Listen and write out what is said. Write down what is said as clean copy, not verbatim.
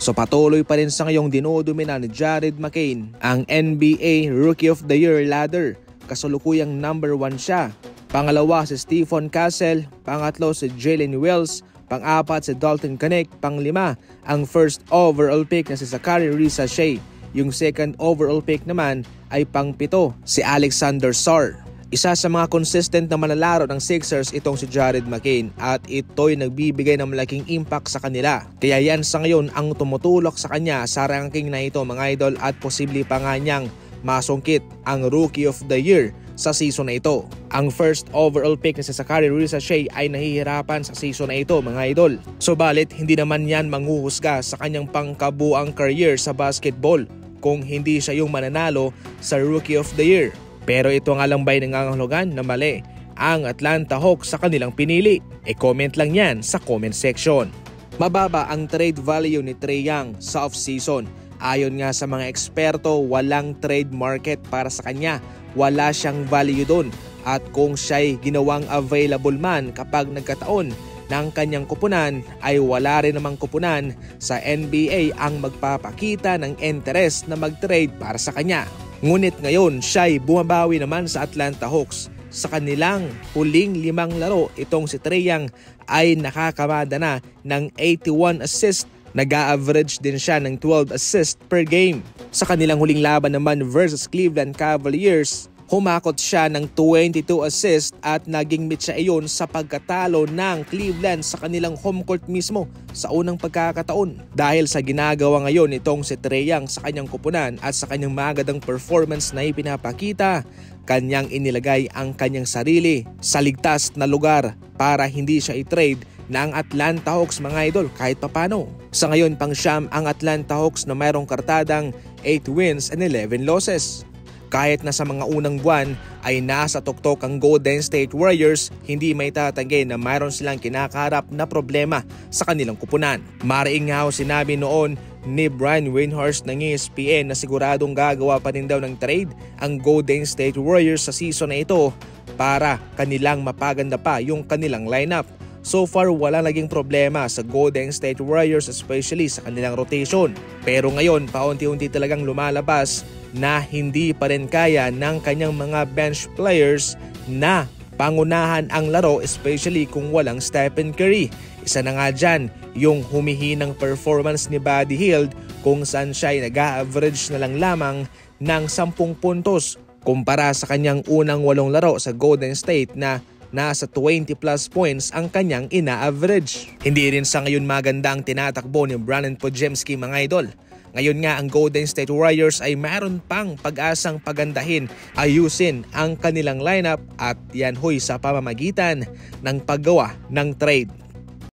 So patuloy pa rin sa ngayong dinodomina ni Jared McCain ang NBA Rookie of the Year ladder. Kasalukuyang number 1 siya. Pangalawa si Stephen Castle, pangatlo si Jalen Wells, pang-apat si Dalton Knecht, pang-lima ang first overall pick na si Zaccharie Risacher. Yung second overall pick naman ay pang-pito si Alexander Sarr. Isa sa mga consistent na manlalaro ng Sixers itong si Jared McCain at ito'y nagbibigay ng malaking impact sa kanila. Kaya yan sa ngayon ang tumutulok sa kanya sa ranking na ito mga idol at posible pa nga niyang masungkit ang Rookie of the Year sa season na ito. Ang first overall pick na si Zaccharie Risacher ay nahihirapan sa season na ito mga idol. Subalit hindi naman yan manghuhusga sa kanyang pangkabuang career sa basketball kung hindi siya yung mananalo sa Rookie of the Year. Pero ito nga lang ba'y nangangahulugan na mali ang Atlanta Hawks sa kanilang pinili? E-comment lang yan sa comment section. Mababa ang trade value ni Trae Young sa off-season. Ayon nga sa mga eksperto, walang trade market para sa kanya. Wala siyang value doon. At kung siya'y ginawang available man kapag nagkataon ng kanyang kupunan, ay wala rin namang kupunan sa NBA ang magpapakita ng interest na mag-trade para sa kanya. Ngunit ngayon, siya'y bumabawi naman sa Atlanta Hawks. Sa kanilang huling 5 laro, itong si Trae Young ay nakakamada na ng 81 assists. Nag-a-average din siya ng 12 assists per game. Sa kanilang huling laban naman versus Cleveland Cavaliers, humakot siya ng 22 assists at naging mitsa iyon sa pagkatalo ng Cleveland sa kanilang home court mismo sa unang pagkakataon. Dahil sa ginagawa ngayon itong si Trae Young sa kanyang kupunan at sa kanyang magandang performance na ipinapakita, kanyang inilagay ang kanyang sarili sa ligtas na lugar para hindi siya i-trade ng Atlanta Hawks mga idol kahit papano. Sa ngayon pang-siyam ang Atlanta Hawks na mayroong kartadang 8 wins and 11 losses. Kahit na sa mga unang buwan ay nasa tuktok ang Golden State Warriors, hindi may tatanggi na mayroon silang kinakaharap na problema sa kanilang kupunan. Mariing nga sinabi noon ni Brian Windhorst ng ESPN na siguradong gagawa pa rin daw ng trade ang Golden State Warriors sa season na ito para kanilang mapaganda pa yung kanilang lineup. So far wala naging problema sa Golden State Warriors especially sa kanilang rotation. Pero ngayon paunti-unti talagang lumalabas na hindi pa rin kaya ng kanyang mga bench players na pangunahan ang laro especially kung walang Stephen Curry. Isa na nga dyan yung humihinang performance ni Buddy Hield kung saan siya ay nag-a-average na lang lamang ng 10 puntos kumpara sa kanyang unang 8 laro sa Golden State na nasa 20 plus points ang kanyang ina-average. Hindi rin sa ngayon maganda ang tinatakbo ni Brandon Podziemski mga idol. Ngayon nga ang Golden State Warriors ay mayroon pang pag-asang pagandahin, ayusin ang kanilang lineup at yan hoy sa pamamagitan ng paggawa ng trade.